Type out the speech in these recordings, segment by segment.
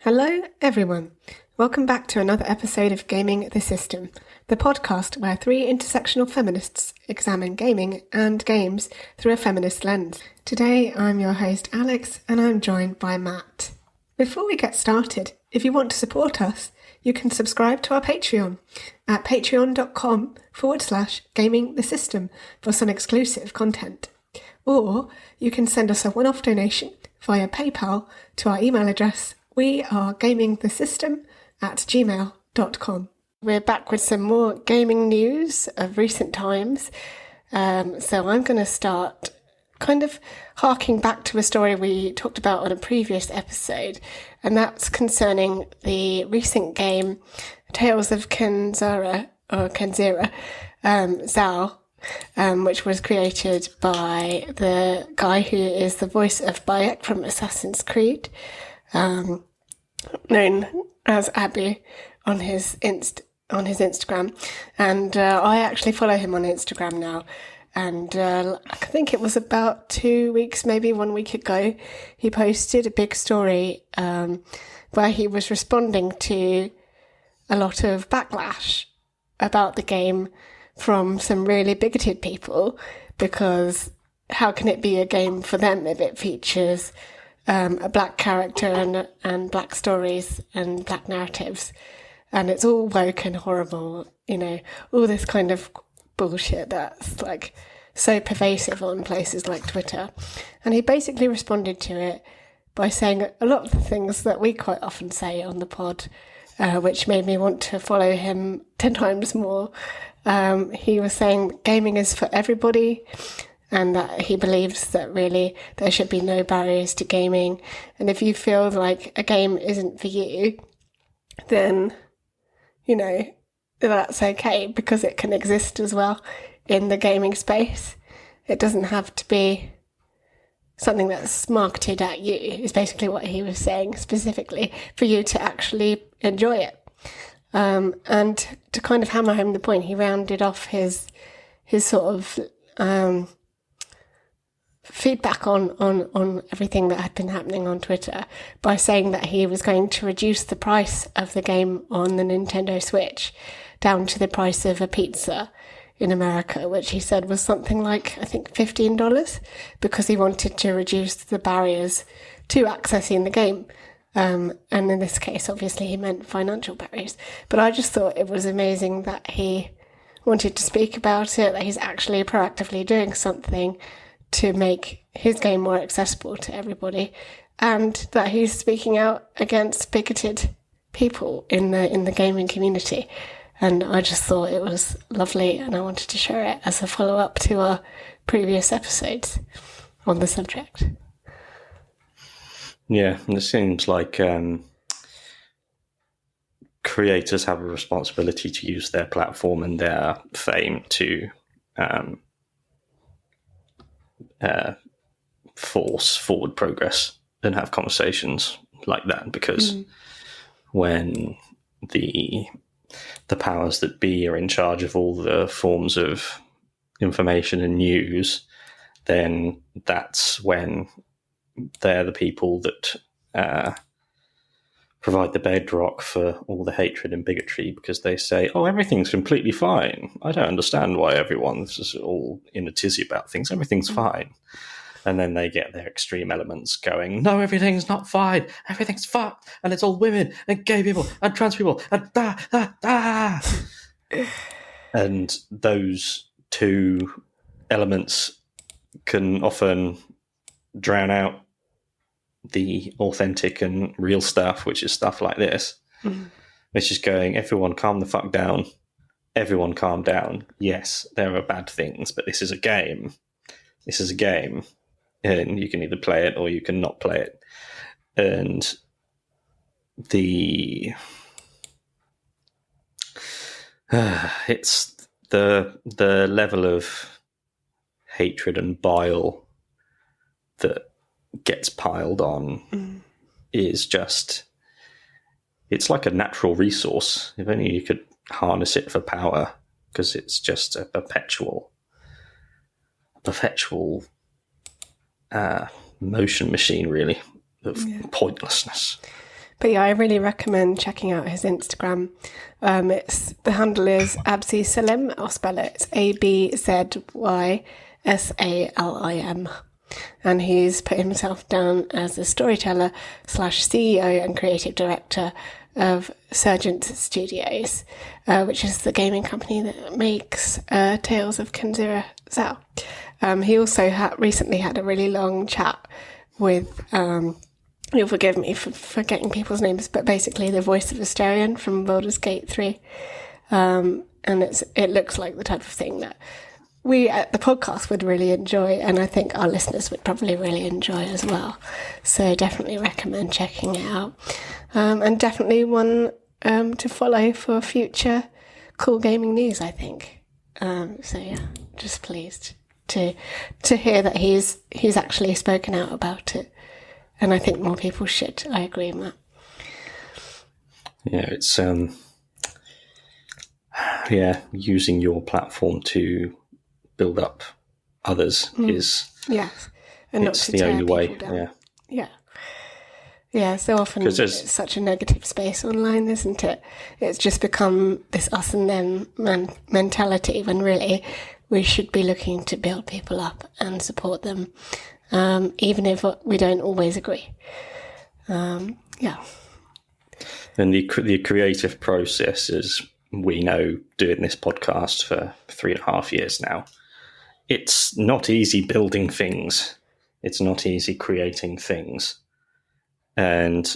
Hello, everyone. Welcome back to another episode of Gaming the System, the podcast where three intersectional feminists examine gaming and games through a feminist lens. Today, I'm your host, Alex, and I'm joined by Matt. Before we get started, if you want to support us, you can subscribe to our Patreon at patreon.com/gamingthesystem for some exclusive content. Or you can send us a one-off donation via PayPal to our email address wearegamingthesystem@gmail.com. We're back with some more gaming news of recent times. So I'm going to start kind of harking back to a story we talked about on a previous episode, and that's concerning the recent game Tales of Kenzera, Zao, which was created by the guy who is the voice of Bayek from Assassin's Creed, known as Abby on his Instagram, and I actually follow him on Instagram now. And I think it was about 2 weeks, maybe 1 week ago, he posted a big story where he was responding to a lot of backlash about the game from some really bigoted people, because how can it be a game for them if it features a black character and black stories and black narratives, and it's all woke and horrible, all this kind of bullshit that's like so pervasive on places like Twitter. And he basically responded to it by saying a lot of the things that we quite often say on the pod, which made me want to follow him 10 times more. He was saying gaming is for everybody, and that he believes that really there should be no barriers to gaming. And if you feel like a game isn't for you, then, that's okay, because it can exist as well in the gaming space. It doesn't have to be something that's marketed at you, is basically what he was saying, specifically for you to actually enjoy it. And to kind of hammer home the point, he rounded off his sort of feedback on everything that had been happening on Twitter by saying that he was going to reduce the price of the game on the Nintendo Switch down to the price of a pizza in America, which he said was something like, I think, $15, because he wanted to reduce the barriers to accessing the game. And in this case, obviously, he meant financial barriers. But I just thought it was amazing that he wanted to speak about it, that he's actually proactively doing something to make his game more accessible to everybody, and that he's speaking out against bigoted people in the gaming community. And I just thought it was lovely, and I wanted to share it as a follow-up to our previous episodes on the subject. Yeah, and it seems like creators have a responsibility to use their platform and their fame to force forward progress and have conversations like that, because when the powers that be are in charge of all the forms of information and news, then that's when they're the people that provide the bedrock for all the hatred and bigotry, because they say, oh, everything's completely fine. I don't understand why everyone's just all in a tizzy about things. Everything's fine. And then they get their extreme elements going, no, everything's not fine. Everything's fucked. And it's all women and gay people and trans people and And those two elements can often drown out the authentic and real stuff, which is stuff like this. It's just going, everyone calm the fuck down. Everyone calm down. Yes, there are bad things, but this is a game. This is a game. And you can either play it or you can not play it. And it's the level of hatred and bile that gets piled on is just, it's like a natural resource. If only you could harness it for power, because it's just a perpetual motion machine, really, of pointlessness. But yeah, I really recommend checking out his Instagram. The handle is Abzi Salim. I'll spell it. It's ABZYSALIM. And he's put himself down as a storyteller / CEO and creative director of Surgent Studios, which is the gaming company that makes Tales of Kenzira Zhao. He also recently had a really long chat with, you'll forgive me for forgetting people's names, but basically the voice of Asterion from Baldur's Gate 3. And it looks like the type of thing that we at the podcast would really enjoy, and I think our listeners would probably really enjoy as well. So definitely recommend checking it out. And definitely one to follow for future cool gaming news, I think. So yeah, just pleased to hear that he's actually spoken out about it. And I think more people should. I agree, Matt. Yeah, it's using your platform to build up others is and not it's to the tear only way. down. Yeah. So often it's such a negative space online, isn't it? It's just become this us and them mentality, when really we should be looking to build people up and support them, even if we don't always agree. And the creative process, as we know, doing this podcast for 3.5 years now, it's not easy building things. It's not easy creating things. And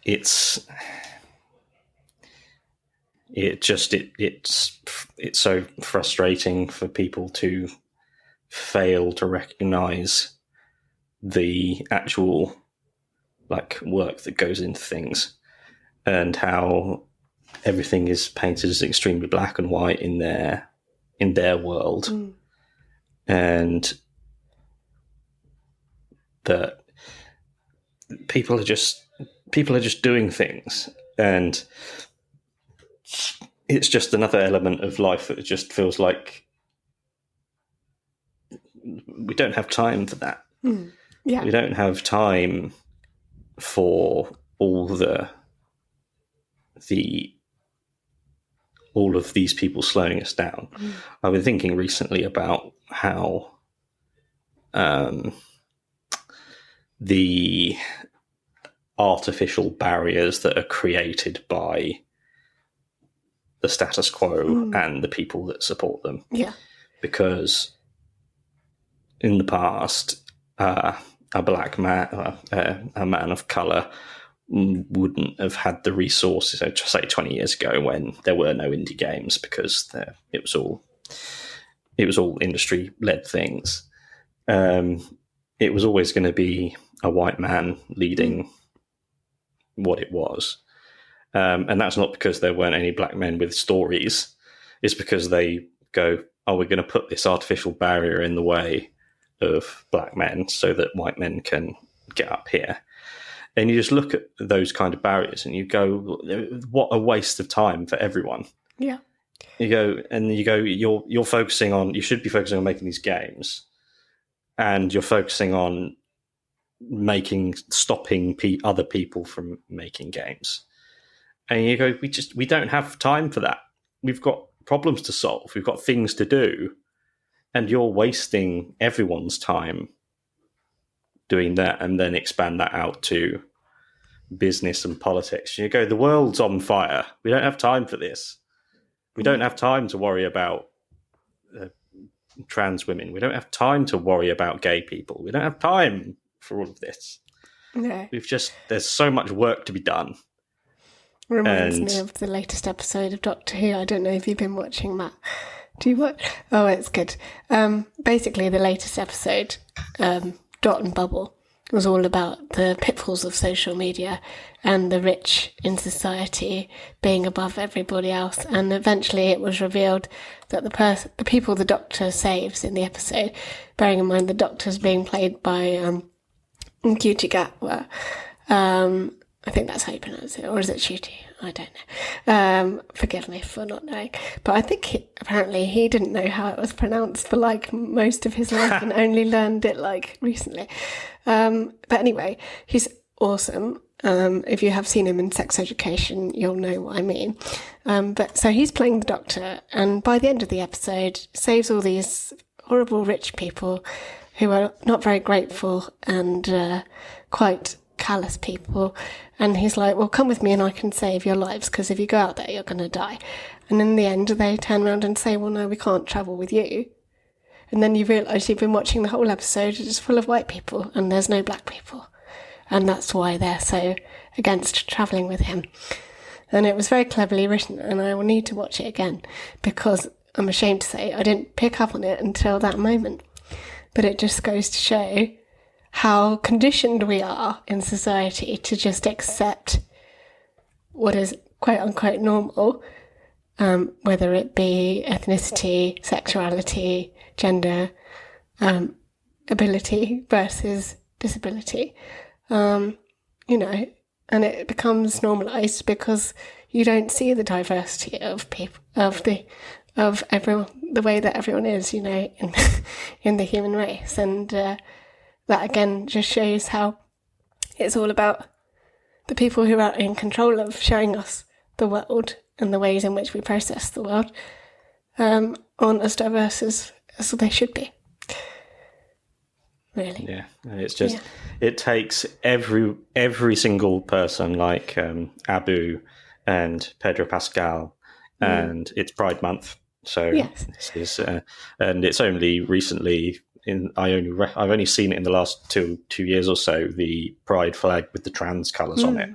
it's so frustrating for people to fail to recognize the actual work that goes into things, and how everything is painted as extremely black and white in their world, and that people are just doing things, and it's just another element of life that just feels like we don't have time for that. We don't have time for all of these people slowing us down. I've been thinking recently about how the artificial barriers that are created by the status quo and the people that support them. Yeah. Because in the past, a black man, a man of colour, wouldn't have had the resources, say 20 years ago, when there were no indie games, because it was all industry-led things. It was always going to be a white man leading what it was. And that's not because there weren't any black men with stories. It's because they go, we're going to put this artificial barrier in the way of black men so that white men can get up here. And you just look at those kind of barriers and you go, what a waste of time for everyone. Yeah. You're focusing on, you should be focusing on making these games, and you're focusing on stopping other people from making games. And you go, we don't have time for that. We've got problems to solve. We've got things to do. And you're wasting everyone's time doing that, and then expand that out to business and politics. You go, the world's on fire. We don't have time for this. We don't have time to worry about trans women. We don't have time to worry about gay people. We don't have time for all of this. No. There's so much work to be done. Reminds me of the latest episode of Doctor Who. I don't know if you've been watching, Matt. Do you watch? Oh, it's good. Basically, the latest episode, Dot and Bubble, was all about the pitfalls of social media and the rich in society being above everybody else. And eventually it was revealed that the people the Doctor saves in the episode, bearing in mind the Doctor's being played by Cutie Gatwa, I think that's how you pronounce it. Or is it Shuti? I don't know. Forgive me for not knowing. But I think apparently he didn't know how it was pronounced for like most of his life and only learned it like recently. But anyway, he's awesome. If you have seen him in Sex Education, you'll know what I mean. But so he's playing the doctor, and by the end of the episode, saves all these horrible rich people who are not very grateful and quite callous people. And he's like, well, come with me and I can save your lives, because if you go out there, you're going to die. And in the end, they turn around and say, well, no, we can't travel with you. And then you realise you've been watching the whole episode, it's full of white people and there's no black people. And that's why they're so against travelling with him. And it was very cleverly written, and I will need to watch it again, because I'm ashamed to say I didn't pick up on it until that moment. But it just goes to show how conditioned we are in society to just accept what is quote-unquote normal, whether it be ethnicity, sexuality, gender, ability versus disability. And it becomes normalised because you don't see the diversity of people, of everyone, the way that everyone is, in the human race. And that again just shows how it's all about the people who are in control of showing us the world and the ways in which we process the world aren't as diverse as they should be. Really. Yeah, it's just it takes every single person like Abu and Pedro Pascal, and it's Pride Month, so this is and it's only recently I've only seen it in the last two years or so, the Pride flag with the trans colours on it,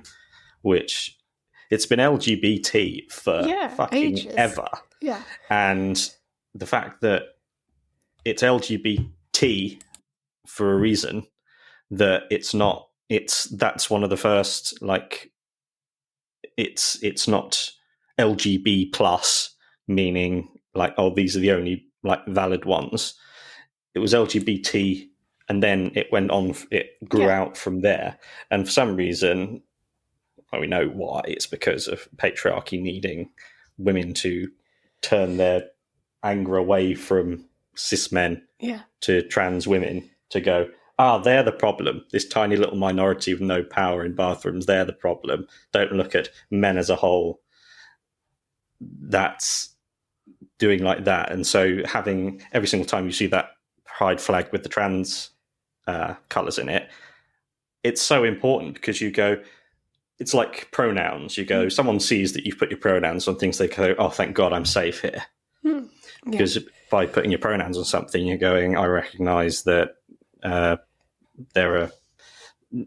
which it's been LGBT for fucking ages. Ever. Yeah, and the fact that it's LGBT for a reason, that that's one of the first, like, it's not LGB plus, meaning like, oh, these are the only like valid ones. It was LGBT, and then it went on, it grew out from there. And for some reason, well, we know why, it's because of patriarchy needing women to turn their anger away from cis men to trans women, to go, they're the problem. This tiny little minority with no power in bathrooms, they're the problem. Don't look at men as a whole. That's doing like that. And so having every single time you see that pride flag with the trans colours in it, it's so important, because you go, it's like pronouns. You go, someone sees that you've put your pronouns on things, they go, oh, thank God I'm safe here. Because by putting your pronouns on something, you're going, I recognise that there are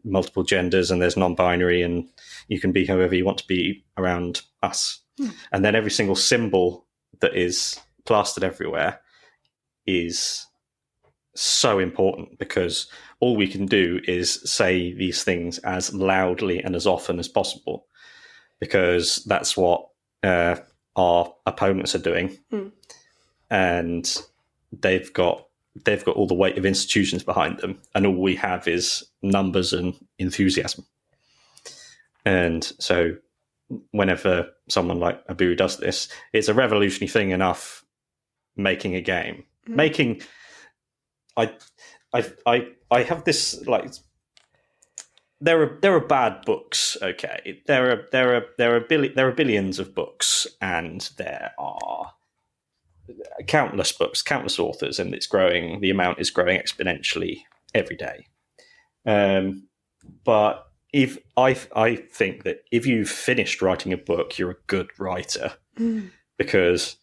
multiple genders and there's non-binary, and you can be however you want to be around us. And then every single symbol that is plastered everywhere is so important, because all we can do is say these things as loudly and as often as possible, because that's what our opponents are doing. And they've got all the weight of institutions behind them, and all we have is numbers and enthusiasm. And so whenever someone like Abu does this, it's a revolutionary thing enough making a game. I have this, like, there are bad books, okay? There are billions of books, and there are countless books, countless authors, and it's growing. The amount is growing exponentially every day. But if I think that if you've finished writing a book, you're a good writer, because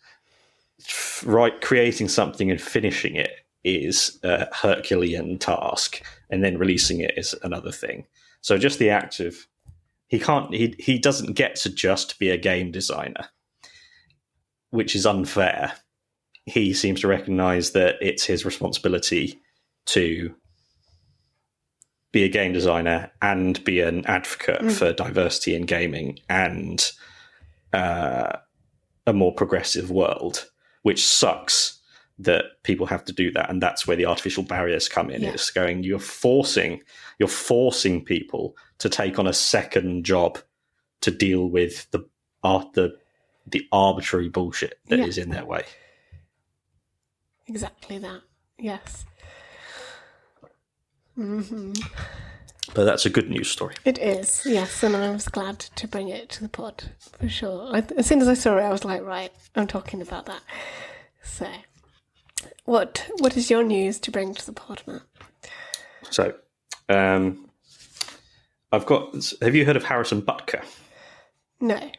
creating something and finishing it is a Herculean task, and then releasing it is another thing. So just the act of he doesn't get to just be a game designer, which is unfair. He seems to recognise that it's his responsibility to be a game designer and be an advocate for diversity in gaming and a more progressive world, which sucks that people have to do that, and that's where the artificial barriers come in. It's going, you're forcing people to take on a second job to deal with the arbitrary bullshit that is in their way. Exactly that. Yes. But that's a good news story. It is, yes, and I was glad to bring it to the pod, for sure. As soon as I saw it, I was like, right, I'm talking about that. So, what is your news to bring to the pod, Matt? So, have you heard of Harrison Butker? No,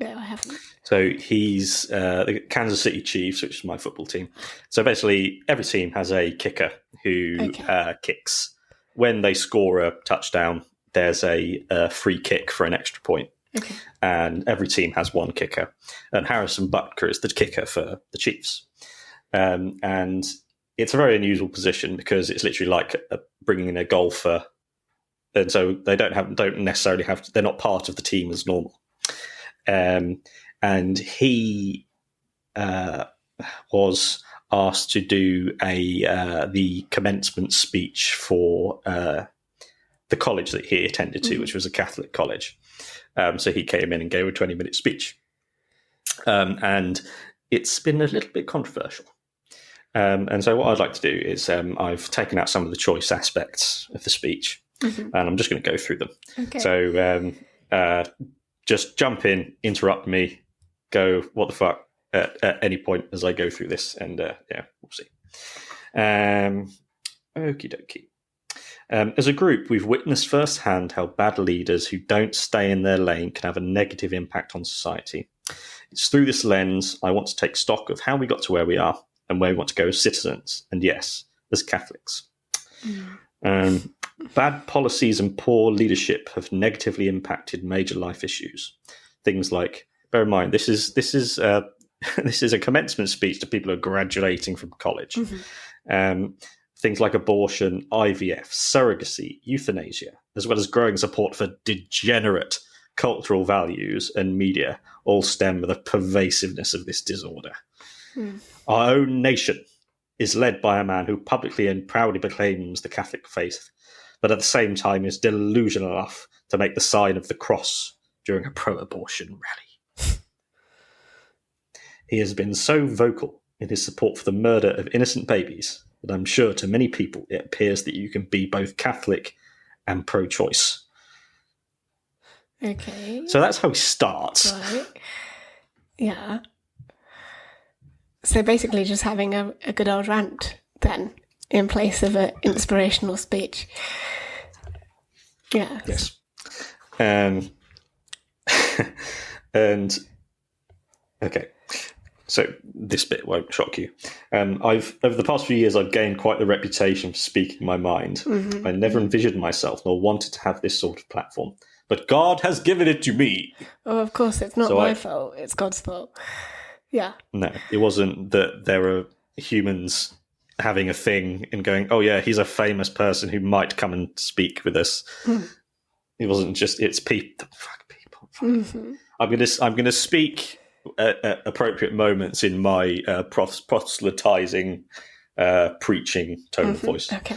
I haven't. So he's the Kansas City Chiefs, which is my football team. So basically, every team has a kicker who kicks. When they score a touchdown, there's a free kick for an extra point. Okay. And every team has one kicker. And Harrison Butker is the kicker for the Chiefs. And it's a very unusual position because it's literally like bringing in a golfer. And so they don't necessarily have, they're not part of the team as normal. And he was asked to do the commencement speech for the college that he attended to, which was a Catholic college. So he came in and gave a 20-minute speech. And it's been a little bit controversial. And so what I'd like to do is I've taken out some of the choice aspects of the speech, and I'm just going to go through them. Okay. So just jump in, interrupt me, go, what the fuck, at any point as I go through this, and we'll see. Okie dokie. As a group, we've witnessed firsthand how bad leaders who don't stay in their lane can have a negative impact on society. It's through this lens I want to take stock of how we got to where we are and where we want to go as citizens, and yes, as Catholics. Bad policies and poor leadership have negatively impacted major life issues. Things like, bear in mind, this is this is a commencement speech to people who are graduating from college. Things like abortion, IVF, surrogacy, euthanasia, as well as growing support for degenerate cultural values and media, all stem from the pervasiveness of this disorder. Our own nation is led by a man who publicly and proudly proclaims the Catholic faith, but at the same time is delusional enough to make the sign of the cross during a pro-abortion rally. He has been so vocal in his support for the murder of innocent babies that I'm sure to many people it appears that you can be both Catholic and pro-choice. Okay. So that's how he starts. Right. Yeah. So basically just having a good old rant then, in place of an inspirational speech. Yeah. Yes. And okay. So this bit won't shock you. Over the past few years, I've gained quite the reputation for speaking my mind. I never envisioned myself nor wanted to have this sort of platform, but God has given it to me. Oh, of course, it's not my fault. It's God's fault. Yeah. No, it wasn't that there are humans having a thing and going, oh yeah, he's a famous person who might come and speak with us. It wasn't just, it's people. Fuck people. I'm gonna speak at appropriate moments in my proselytizing, preaching tone of voice. Okay.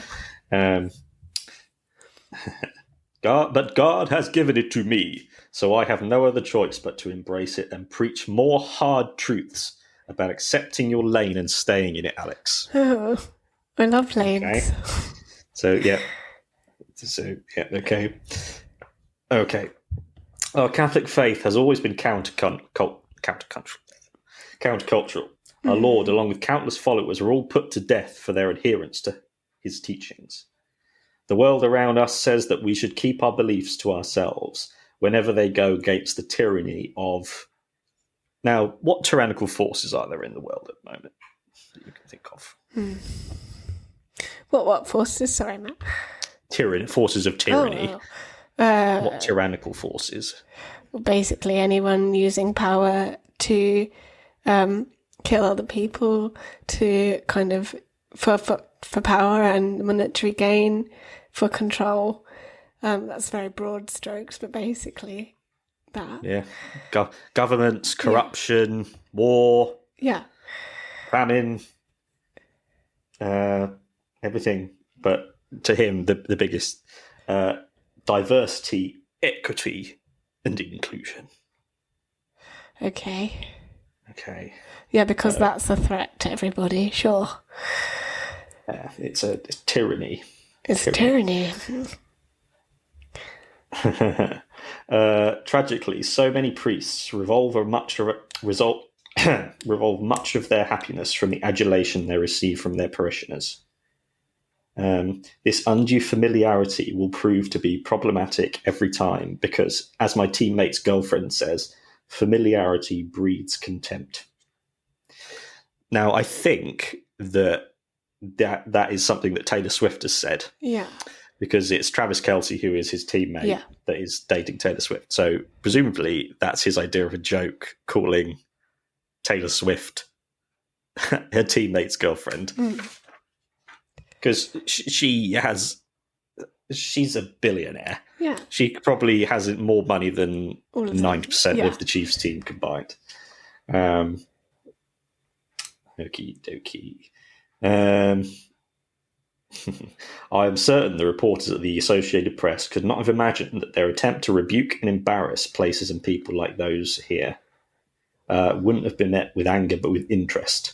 But God has given it to me, so I have no other choice but to embrace it and preach more hard truths about accepting your lane and staying in it, Alex. Oh, I love lanes. Okay. Okay. Okay. Our Catholic faith has always been countercultural. Our Lord, along with countless followers, are all put to death for their adherence to his teachings. The world around us says that we should keep our beliefs to ourselves whenever they go against the tyranny of... Now, what tyrannical forces are there in the world at the moment that you can think of? What forces? Sorry, Matt. Forces of tyranny. Oh, wow. What tyrannical forces? Well, basically, anyone using power to kill other people, to kind of for power and monetary gain, for control. That's very broad strokes, but basically that. Yeah. Governments, corruption, war. Yeah. Famine. everything. But to him, the biggest diversity, equity, and inclusion. Okay. Yeah, because that's a threat to everybody, sure. It's tyranny. It's tyranny. Tragically, so many priests revolve much of their happiness from the adulation they receive from their parishioners. This undue familiarity will prove to be problematic every time because, as my teammate's girlfriend says, familiarity breeds contempt. Now, I think that is something that Taylor Swift has said. Yeah. Because it's Travis Kelce, who is his teammate, that is dating Taylor Swift. So presumably that's his idea of a joke, calling Taylor Swift her teammate's girlfriend. Because she's a billionaire. Yeah. She probably has more money than 90% of the Chiefs team combined. Okie dokie. I am certain the reporters at the Associated Press could not have imagined that their attempt to rebuke and embarrass places and people like those here wouldn't have been met with anger but with interest.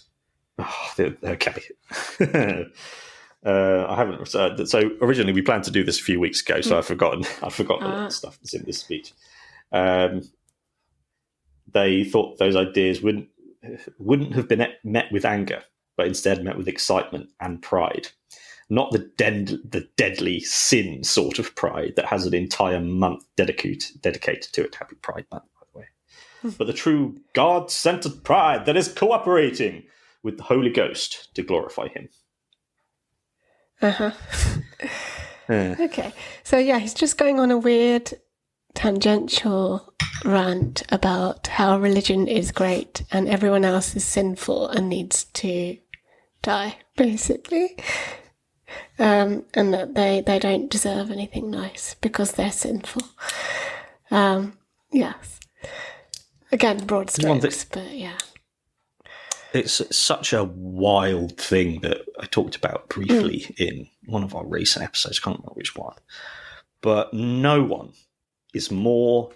Okay. I haven't. So originally we planned to do this a few weeks ago, so I've forgotten a lot of stuff that's in this speech. They thought those ideas wouldn't have been met with anger, but instead met with excitement and pride. Not the deadly sin sort of pride that has an entire month dedicated to it. Happy Pride Month, by the way. But the true God-centered pride that is cooperating with the Holy Ghost to glorify him. Okay. So, he's just going on a weird tangential rant about how religion is great and everyone else is sinful and needs to die, basically. And that they don't deserve anything nice because they're sinful. Yes. Again, broad strokes, but yeah. It's such a wild thing that I talked about briefly in one of our recent episodes. I can't remember which one. But no one is more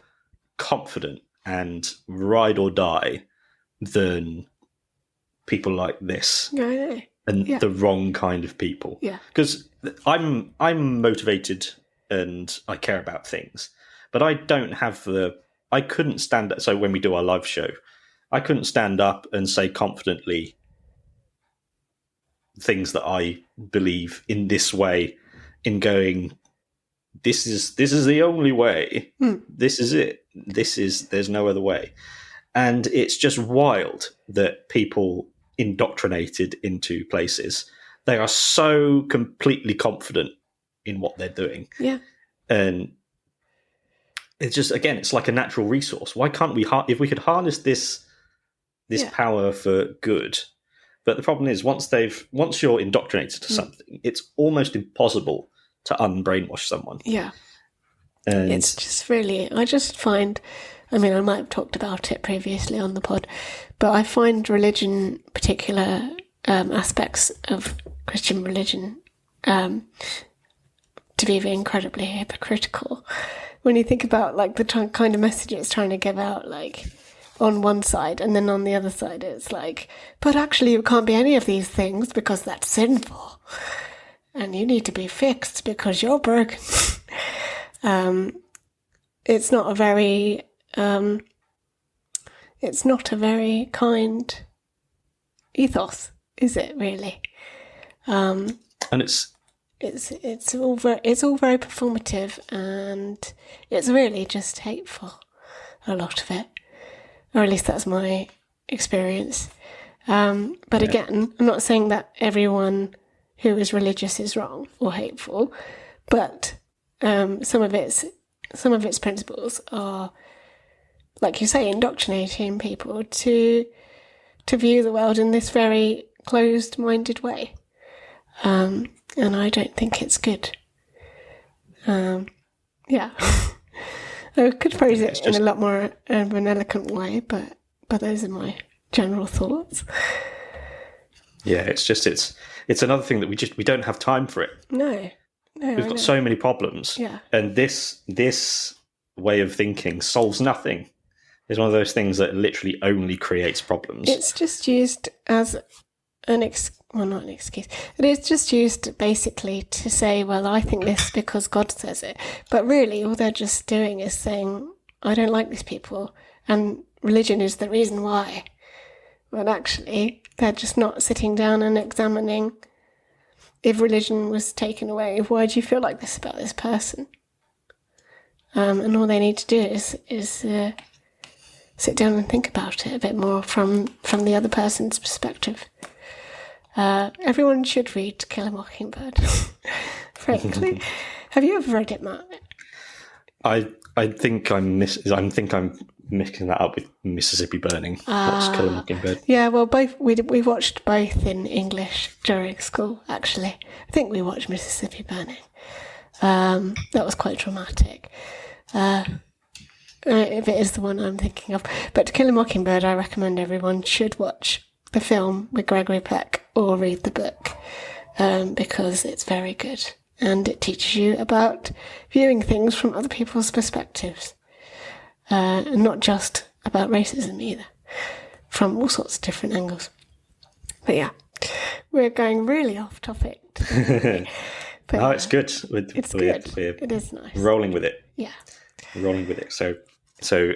confident and ride or die than people like this. I know. And the wrong kind of people. Yeah. Because I'm motivated and I care about things, but I don't have I couldn't stand up. So when we do our live show, I couldn't stand up and say confidently things that I believe in this way, in going, this is the only way. This is it. There's no other way. And it's just wild that people indoctrinated into places, they are so completely confident in what they're doing. Yeah. And it's just, again, it's like a natural resource. Why can't we, if we could harness this power for good? But the problem is, once you're indoctrinated to something, it's almost impossible to unbrainwash someone. Yeah. And it's just really, I just find, I mean, I might have talked about it previously on the pod, but I find religion, particular aspects of Christian religion, to be incredibly hypocritical. When you think about like the kind of message it's trying to give out, like on one side, and then on the other side it's like, but actually you can't be any of these things because that's sinful, and you need to be fixed because you're broken. It's not a very kind ethos, is it really? And it's all very performative, and it's really just hateful, a lot of it, or at least that's my experience. But again, I'm not saying that everyone who is religious is wrong or hateful, but some of its principles are, like you say, indoctrinating people to view the world in this very closed-minded way. And I don't think it's good. I could phrase it in a lot more of an eloquent way, but those are my general thoughts. Yeah, it's another thing that we don't have time for it. No, We've got so many problems. Yeah. And this way of thinking solves nothing. It's one of those things that literally only creates problems. It's just used as not an excuse. It is just used basically to say, well, I think this because God says it. But really, all they're just doing is saying, I don't like these people, and religion is the reason why. But actually, they're just not sitting down and examining, if religion was taken away, why do you feel like this about this person? And all they need to do is sit down and think about it a bit more from the other person's perspective. Everyone should read To Kill a Mockingbird. Frankly, have you ever read it, Matt? I think I'm mixing that up with Mississippi Burning. What's Kill a Mockingbird? Yeah, well, both we watched both in English during school. Actually, I think we watched Mississippi Burning. That was quite dramatic. If it is the one I'm thinking of. But To Kill a Mockingbird, I recommend everyone should watch the film with Gregory Peck or read the book, because it's very good and it teaches you about viewing things from other people's perspectives, and not just about racism either, from all sorts of different angles. But yeah, we're going really off topic today. But no, it's good. It's good. It is nice. Rolling with it. Yeah. Rolling with it. So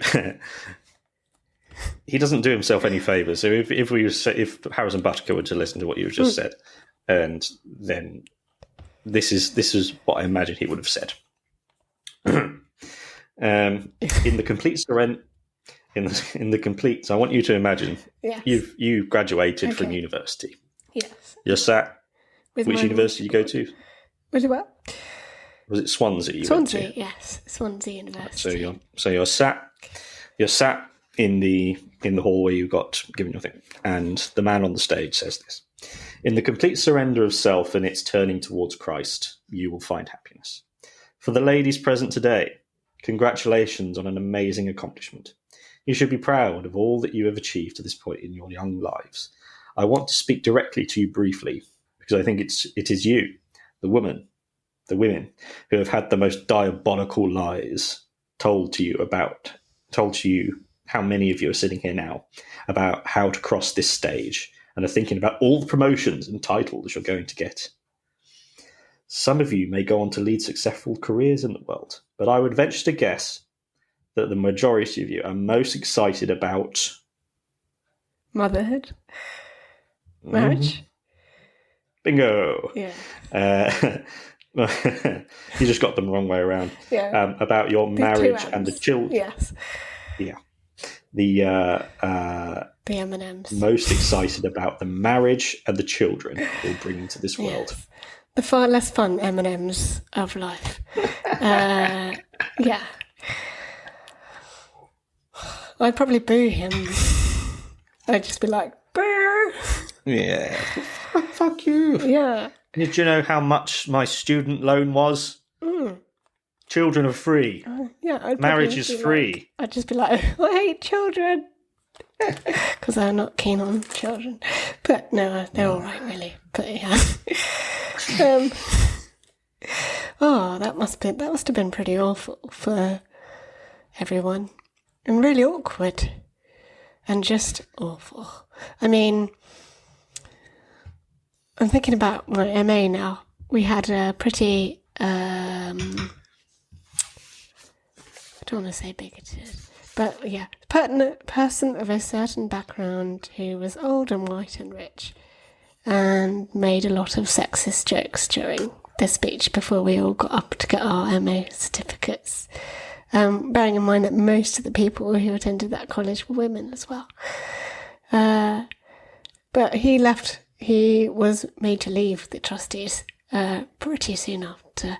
he doesn't do himself any favours. So if Harrison Butker were to listen to what you just said, and then this is what I imagine he would have said. In the complete surrender. In the complete. So I want you to imagine. Yes. You've graduated from university. Yes. You're sat. Which university did you go to? Was it what? Was it Swansea? Swansea, yes, Swansea University. So you're sat in the hall where you got given your thing, and the man on the stage says this: "In the complete surrender of self and its turning towards Christ, you will find happiness. For the ladies present today, congratulations on an amazing accomplishment. You should be proud of all that you have achieved to this point in your young lives. I want to speak directly to you briefly, because I think it is you, the women who have had the most diabolical lies told to you how many of you are sitting here now about how to cross this stage and are thinking about all the promotions and titles you're going to get. Some of you may go on to lead successful careers in the world, but I would venture to guess that the majority of you are most excited about motherhood, marriage. Bingo. Yeah. You just got them the wrong way around. Yeah. About your marriage and the children. Yes. Yeah. The M&Ms. Most excited about the marriage and the children you'll bring into this world. Yes. The far less fun M&Ms of life. Yeah. I'd probably boo him. I'd just be like, boo! Yeah. Fuck you. Yeah. Did you know how much my student loan was? Children are free. Yeah. Marriage is free. I'd just be like, I hate children. Because I'm not keen on children. But no, they're all right, really. But yeah. That must have been pretty awful for everyone. And really awkward. And just awful. I mean, I'm thinking about my MA now. We had a pretty, I don't want to say bigoted, but yeah, person of a certain background who was old and white and rich and made a lot of sexist jokes during the speech before we all got up to get our MA certificates. Bearing in mind that most of the people who attended that college were women as well. But he was made to leave the trustees pretty soon after,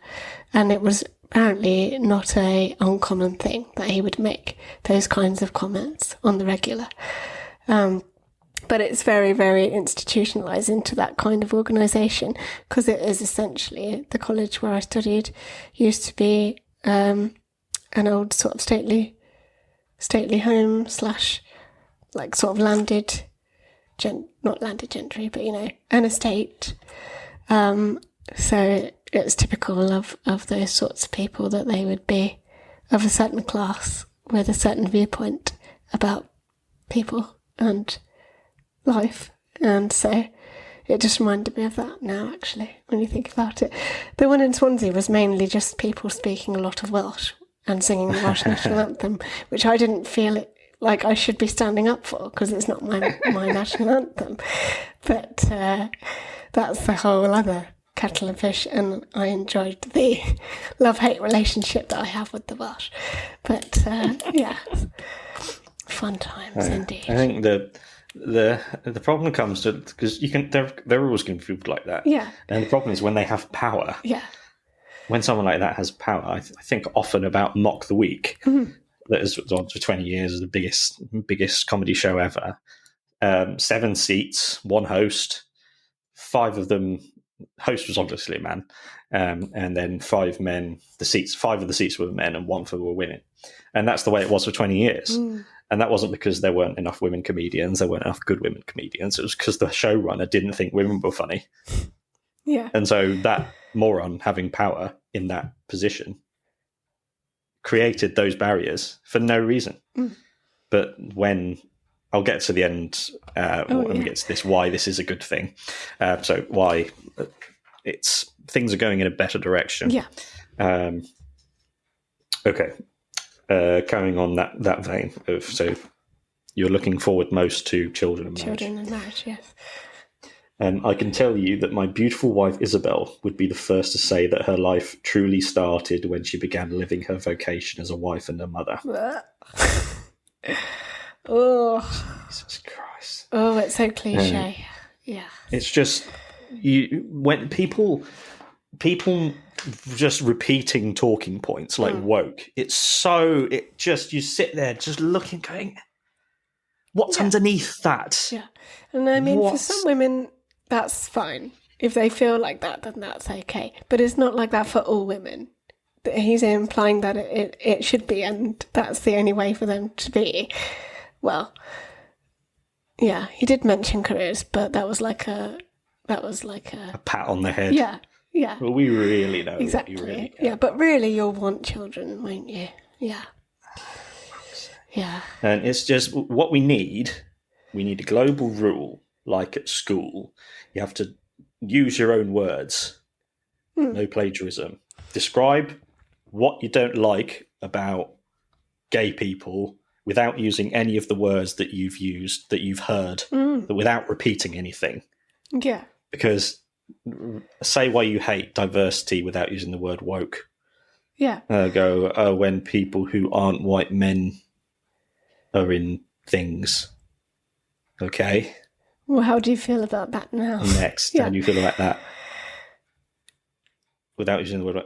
and it was apparently not an uncommon thing that he would make those kinds of comments on the regular. But it's very, very institutionalised into that kind of organisation, because it is essentially the college where I studied used to be an old sort of stately home / like sort of landed not landed gentry, but, an estate. So it's typical of those sorts of people that they would be of a certain class with a certain viewpoint about people and life. And so it just reminded me of that now, actually, when you think about it. The one in Swansea was mainly just people speaking a lot of Welsh and singing the Welsh national anthem, which I didn't feel like I should be standing up for, because it's not my national anthem. But that's the whole other kettle of fish, and I enjoyed the love-hate relationship that I have with the Welsh. But yeah, fun times indeed. I think the problem comes to, because they're always going to be people like that. Yeah. And the problem is when they have power. Yeah. When someone like that has power, I think often about Mock the Week, that has on for 20 years, is the biggest comedy show ever. 7 seats, 1 host, 5 of them. Host was obviously a man, and then 5 men. 5 of the seats were men, and 1 for were women, and that's the way it was for 20 years. And that wasn't because there weren't enough women comedians. There weren't enough good women comedians. It was because the showrunner didn't think women were funny. Yeah, and so that moron having power in that position created those barriers for no reason. But when I'll get to the end when we get to this, why this is a good thing. So why things are going in a better direction. Yeah. Okay. Carrying on that vein of, so you're looking forward most to children and marriage. Children and marriage, yes. I can tell you that my beautiful wife Isabel would be the first to say that her life truly started when she began living her vocation as a wife and a mother. Oh, Jesus Christ! Oh, it's so cliche. Yeah, it's just when people just repeating talking points like woke. You sit there just looking, going, what's underneath that? Yeah, and I mean, for some women, that's fine. If they feel like that, then that's okay. But it's not like that for all women. He's implying that it should be, and that's the only way for them to be. Well, yeah, he did mention careers, but that was like a pat on the head. Yeah, yeah. Well, we really know exactly. What you really yeah, but really, you'll want children, won't you? Yeah, yeah. And it's just what we need. We need a global rule, like at school. You have to use your own words. No plagiarism. Describe what you don't like about gay people without using any of the words that you've used, that you've heard, but without repeating anything. Yeah. Because say why you hate diversity without using the word woke. Yeah. When people who aren't white men are in things. Okay. Well, how do you feel about that now? Next. How do you feel about that? Without using the word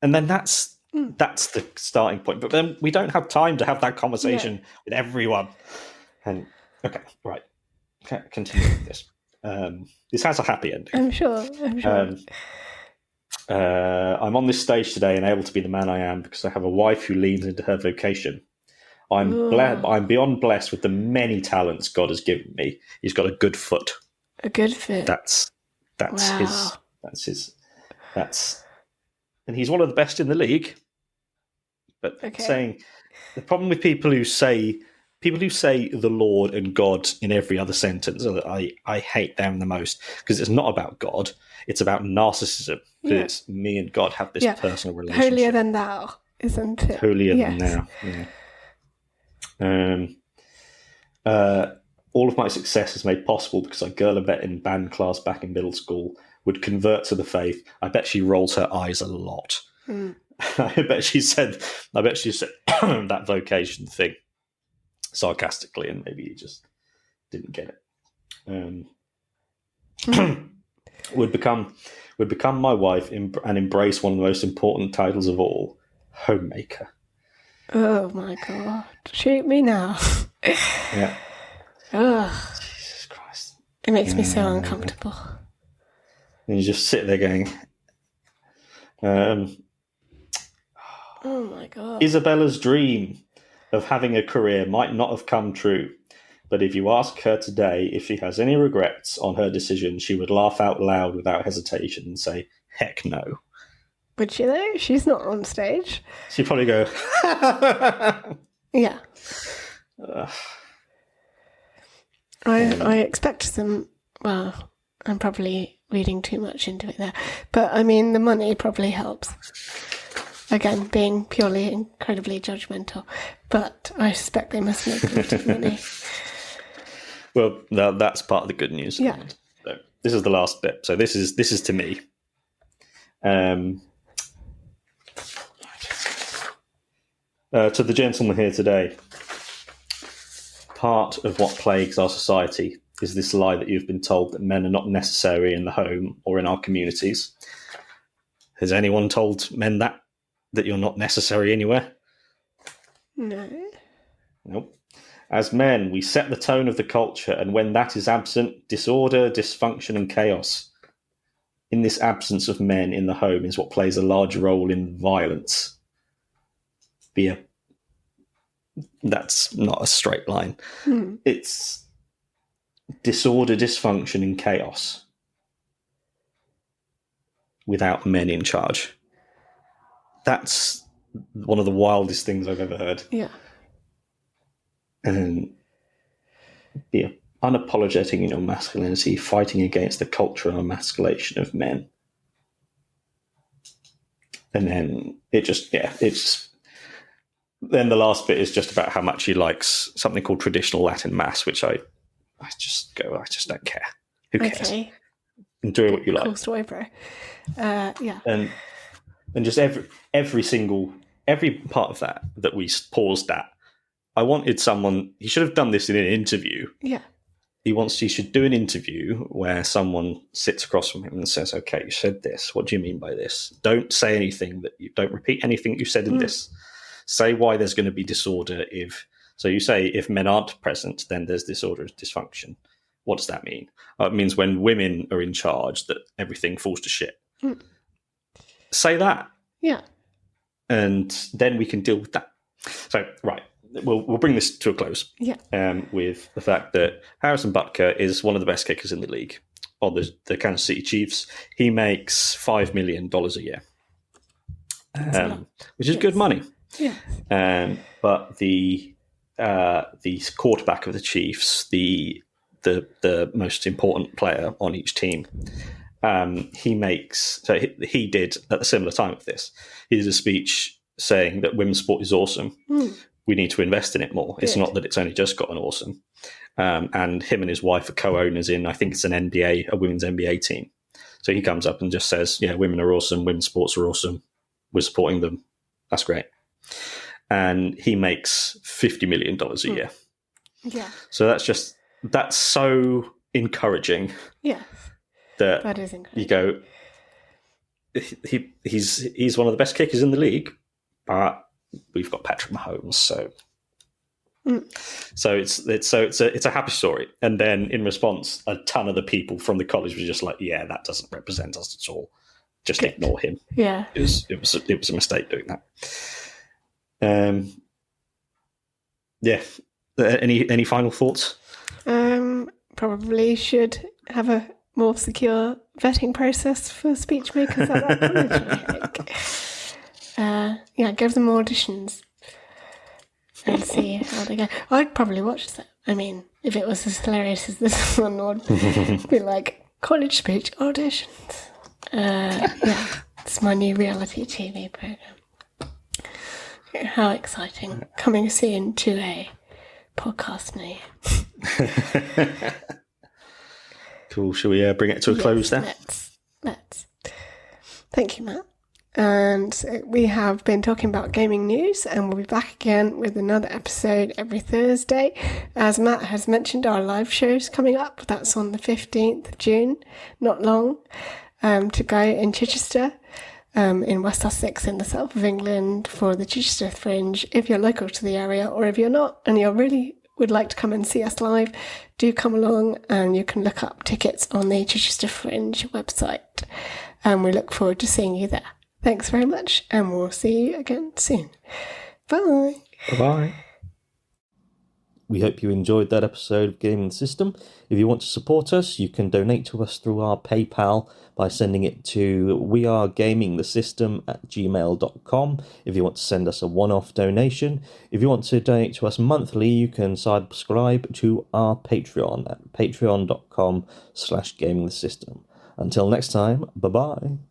and then that's the starting point. But then we don't have time to have that conversation with everyone. And okay, right. Okay, continue with this. This has a happy ending. I'm sure. I'm on this stage today and able to be the man I am because I have a wife who leans into her vocation. I'm beyond blessed with the many talents God has given me. He's got a good foot. A good foot. That's his. And he's one of the best in the league. But saying the problem with people who say the Lord and God in every other sentence, I hate them the most, because it's not about God, it's about narcissism. It's me and God have this personal relationship. Holier than thou, isn't it? Holier than thou. All of my success is made possible because a girl I met in band class back in middle school would convert to the faith. I bet she rolls her eyes a lot. I bet she said that vocation thing sarcastically, and maybe he just didn't get it. Would become my wife and embrace one of the most important titles of all, homemaker. Oh my God! Shoot me now. Yeah. Oh, Jesus Christ! It makes me so uncomfortable. And you just sit there going, oh my God. Isabella's dream of having a career might not have come true, but if you ask her today if she has any regrets on her decision, she would laugh out loud without hesitation and say, heck no. Would she though? She's not on stage. She'd probably go, yeah. I expect some, well, I'm probably reading too much into it there, but I mean, the money probably helps. Again, being purely incredibly judgmental, but I suspect they must make a lot of money. Well, that's part of the good news. Yeah. So this is the last bit. So this is to me. To the gentleman here today, part of what plagues our society is this lie that you've been told that men are not necessary in the home or in our communities. Has anyone told men that you're not necessary anywhere? No. Nope. As men, we set the tone of the culture, and when that is absent, disorder, dysfunction, and chaos. In this absence of men in the home is what plays a large role in violence. That's not a straight line. It's disorder, dysfunction, and chaos without men in charge. That's one of the wildest things I've ever heard. Yeah. And be unapologetic in your masculinity, fighting against the cultural emasculation of men. And then then the last bit is just about how much he likes something called traditional Latin mass, which I just don't care. Who cares? Okay. Enjoy what you like. Cool story, bro. Yeah. And just every part of that we paused at. I wanted someone. He should have done this in an interview. Yeah. He should do an interview where someone sits across from him and says, "Okay, you said this. What do you mean by this? Don't say anything don't repeat anything you said in this. Say why there's going to be disorder so you say if men aren't present, then there's disorder, dysfunction. What does that mean? It means when women are in charge that everything falls to shit. Say that. Yeah. And then we can deal with that. So, right. We'll bring this to a close. Yeah. With the fact that Harrison Butker is one of the best kickers in the league. On the Kansas City Chiefs, he makes $5 million a year, which is good money. Yeah. But the quarterback of the Chiefs, the most important player on each team, he did at a similar time of this. He did a speech saying that women's sport is awesome. We need to invest in it more. Good. It's not that it's only just gotten awesome. And him and his wife are co-owners in, I think it's a women's NBA team. So he comes up and just says, yeah, women are awesome. Women's sports are awesome. We're supporting them. That's great. And he makes $50 million a year. Yeah. So that's so encouraging. Yeah. That is encouraging. You go, he's one of the best kickers in the league, but we've got Patrick Mahomes, so it's a happy story. And then in response, a ton of the people from the college were just like, "Yeah, that doesn't represent us at all. Just ignore him." Yeah, it was a mistake doing that. Yeah. Any final thoughts? Probably should have a more secure vetting process for speech makers at that college, I think. Give them auditions and see how they go. I'd probably watch that. I mean, if it was as hilarious as this one would be like, college speech auditions. It's my new reality TV program. How exciting. Coming soon to a podcast near you. Cool. Shall we bring it to a close then? Let's. Thank you, Matt. And we have been talking about gaming news, and we'll be back again with another episode every Thursday. As Matt has mentioned, our live show's coming up. That's on the 15th of June, not long to go in Chichester, in West Sussex in the south of England for the Chichester Fringe. If you're local to the area, or if you're not and you really would like to come and see us live, do come along, and you can look up tickets on the Chichester Fringe website. And we look forward to seeing you there. Thanks very much, and we'll see you again soon. Bye. Bye-bye. We hope you enjoyed that episode of Gaming the System. If you want to support us, you can donate to us through our PayPal by sending it to wearegamingthesystem@gmail.com if you want to send us a one-off donation. If you want to donate to us monthly, you can subscribe to our Patreon at patreon.com/gamingthesystem. Until next time, bye-bye.